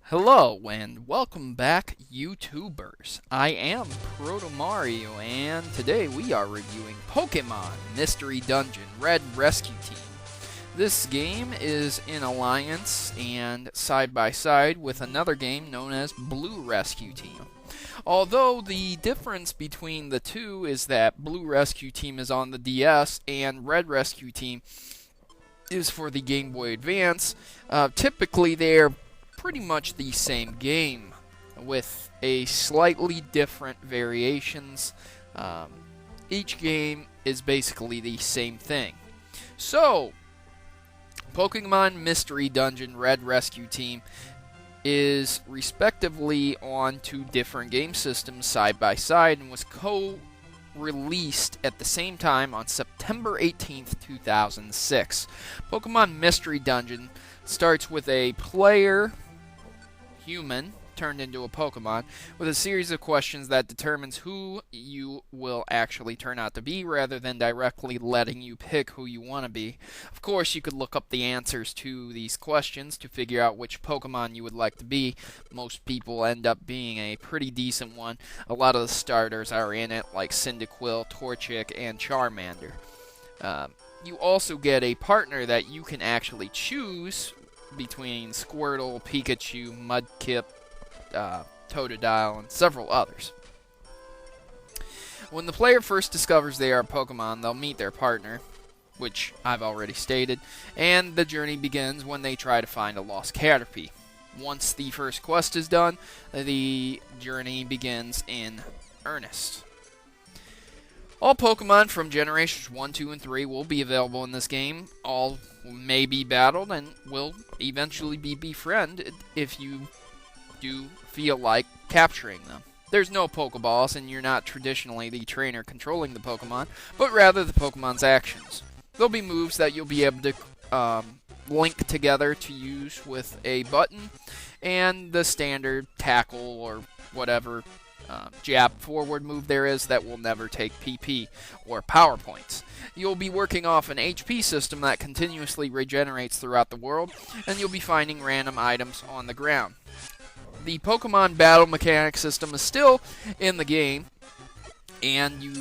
Hello and welcome back, YouTubers. I am Protomario, and today we are reviewing Pokemon Mystery Dungeon Red Rescue Team. This game is in alliance and side by side with another game known as Blue Rescue Team. Although the difference between the two is that Blue Rescue Team is on the DS and Red Rescue Team is for the Game Boy Advance, typically they're pretty much the same game with a slightly different variations. Each game is basically the same thing. So, Pokemon Mystery Dungeon Red Rescue Team is respectively on two different game systems side by side and was co-released at the same time on September 18th, 2006. Pokemon Mystery Dungeon starts with a player human turned into a Pokemon with a series of questions that determines who you will actually turn out to be rather than directly letting you pick who you want to be. Of course, you could look up the answers to these questions to figure out which Pokemon you would like to be. Most people end up being a pretty decent one. A lot of the starters are in it, like Cyndaquil, Torchic, and Charmander. You also get a partner that you can actually choose between Squirtle, Pikachu, Mudkip, Totodile, and several others. When the player first discovers they are a Pokemon, they'll meet their partner, which I've already stated, and the journey begins when they try to find a lost Caterpie. Once the first quest is done, the journey begins in earnest. All Pokemon from Generations 1, 2, and 3 will be available in this game. All may be battled and will eventually be befriended if you do feel like capturing them. There's no Pokeballs, and you're not traditionally the trainer controlling the Pokemon, but rather the Pokemon's actions. There'll be moves that you'll be able to link together to use with a button, and the standard tackle or whatever jab forward move there is that will never take PP or power points. You'll be working off an HP system that continuously regenerates throughout the world, and you'll be finding random items on the ground. The Pokemon battle mechanic system is still in the game, and you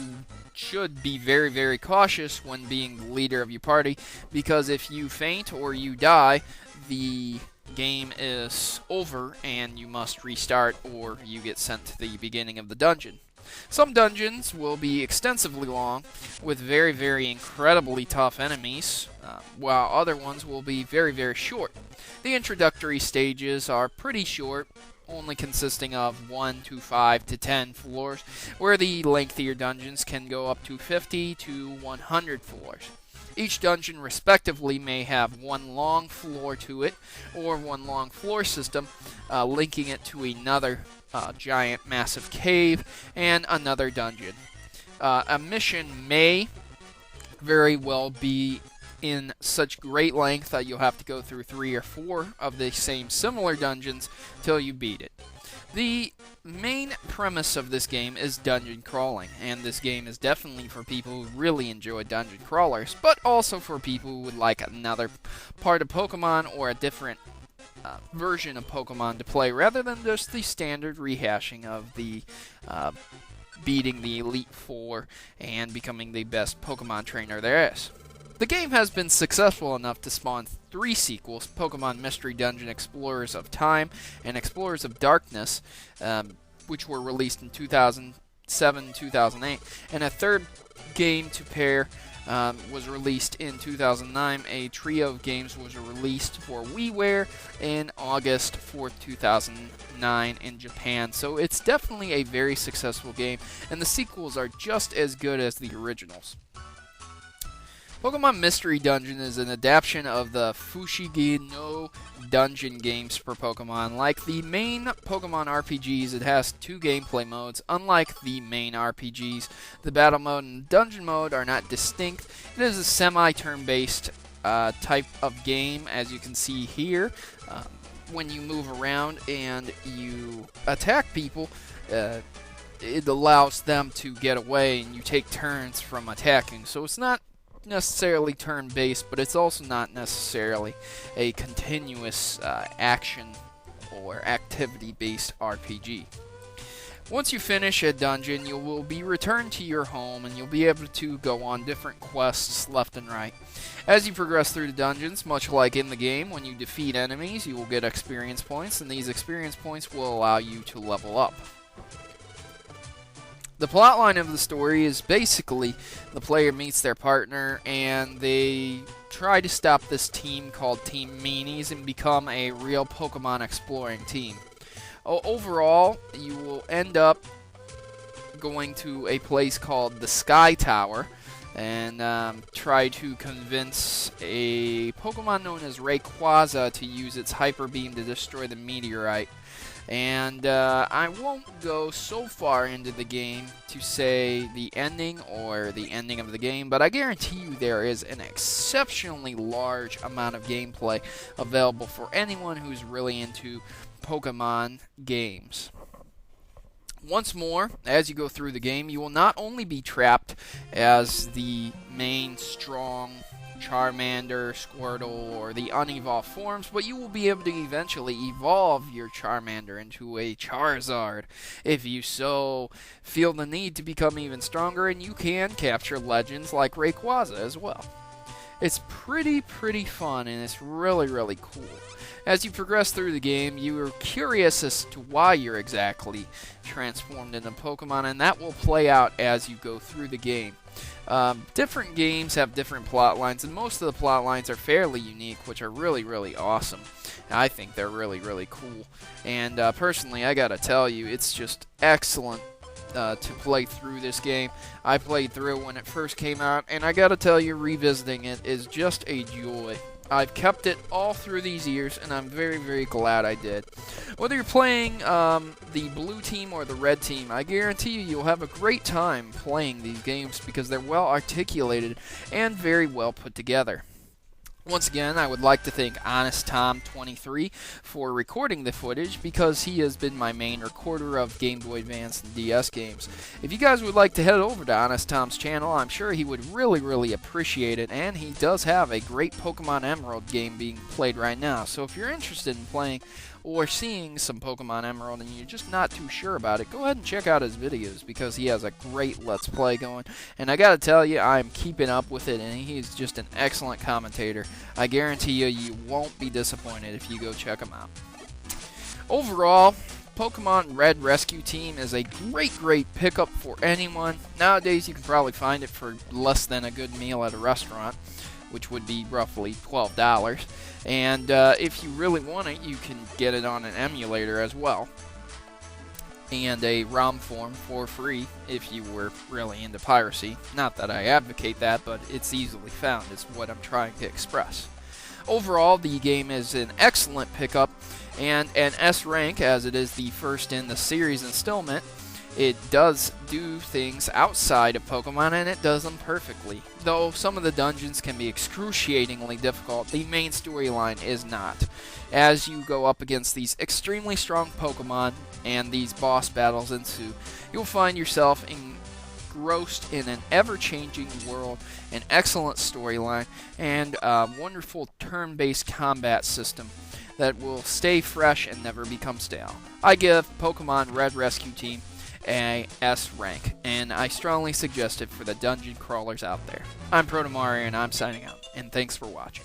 should be very, very cautious when being the leader of your party, because if you faint or you die, the game is over and you must restart or you get sent to the beginning of the dungeon. Some dungeons will be extensively long with very, very incredibly tough enemies, while other ones will be very, very short. The introductory stages are pretty short, only consisting of 1 to 5 to 10 floors, where the lengthier dungeons can go up to 50 to 100 floors. Each dungeon, respectively, may have one long floor to it, or one long floor system, linking it to another giant, massive cave, and another dungeon. A mission may very well be in such great length that you'll have to go through 3 or 4 of the same similar dungeons till you beat it. The main premise of this game is dungeon crawling, and this game is definitely for people who really enjoy dungeon crawlers, but also for people who would like another part of Pokemon or a different version of Pokemon to play, rather than just the standard rehashing of the beating the Elite Four and becoming the best Pokemon trainer there is. The game has been successful enough to spawn 3 sequels, Pokemon Mystery Dungeon Explorers of Time and Explorers of Darkness, which were released in 2007-2008, and a third game to pair was released in 2009. A trio of games was released for WiiWare in August 4th, 2009 in Japan, so it's definitely a very successful game, and the sequels are just as good as the originals. Pokemon Mystery Dungeon is an adaptation of the Fushigi no Dungeon games for Pokemon. Like the main Pokemon RPGs, it has 2 gameplay modes. Unlike the main RPGs, the battle mode and dungeon mode are not distinct. It is a semi-turn-based type of game, as you can see here. When you move around and you attack people, it allows them to get away, and you take turns from attacking. So it's not necessarily turn-based, but it's also not necessarily a continuous action or activity-based RPG. Once you finish a dungeon, you will be returned to your home and you'll be able to go on different quests left and right. As you progress through the dungeons, much like in the game, when you defeat enemies, you will get experience points, and these experience points will allow you to level up. The plotline of the story is basically the player meets their partner and they try to stop this team called Team Meanies and become a real Pokemon exploring team. Overall, you will end up going to a place called the Sky Tower and try to convince a Pokemon known as Rayquaza to use its Hyper Beam to destroy the meteorite. And I won't go so far into the game to say the ending or the ending of the game, but I guarantee you there is an exceptionally large amount of gameplay available for anyone who's really into Pokemon games. Once more, as you go through the game, you will not only be trapped as the main strong Charmander, Squirtle, or the unevolved forms, but you will be able to eventually evolve your Charmander into a Charizard if you so feel the need to become even stronger, and you can capture legends like Rayquaza as well. It's pretty fun, and it's really cool. As you progress through the game, you are curious as to why you're exactly transformed into Pokemon, and that will play out as you go through the game. Different games have different plot lines, and most of the plot lines are fairly unique, which are really awesome. I think they're really cool. And personally, I gotta tell you, it's just excellent to play through this game. I played through it when it first came out, and I gotta tell you, revisiting it is just a joy. I've kept it all through these years, and I'm very glad I did. Whether you're playing the blue team or the red team, I guarantee you'll have a great time playing these games because they're well articulated and very well put together. Once again, I would like to thank Honest Tom 23 for recording the footage because he has been my main recorder of Game Boy Advance and DS games. If you guys would like to head over to Honest Tom's channel, I'm sure he would really appreciate it, and he does have a great Pokemon Emerald game being played right now. So if you're interested in playing or seeing some Pokemon Emerald and you're just not too sure about it, go ahead and check out his videos because he has a great Let's Play going. And I gotta tell you, I'm keeping up with it, and he's just an excellent commentator. I guarantee you won't be disappointed if you go check him out. Overall, Pokemon Red Rescue Team is a great pickup for anyone. Nowadays, you can probably find it for less than a good meal at a restaurant, which would be roughly $12. And if you really want it, you can get it on an emulator as well, and a ROM form for free if you were really into piracy. Not that I advocate that, but it's easily found is what I'm trying to express. Overall, the game is an excellent pickup and an S rank, as it is the first in the series installment. It does do things outside of Pokemon, and it does them perfectly. Though some of the dungeons can be excruciatingly difficult, the main storyline is not. As you go up against these extremely strong Pokemon and these boss battles ensue, you'll find yourself engrossed in an ever-changing world, an excellent storyline, and a wonderful turn-based combat system that will stay fresh and never become stale. I give Pokemon Red Rescue Team a S rank, and I strongly suggest it for the dungeon crawlers out there. I'm Protomario, and I'm signing out, and thanks for watching.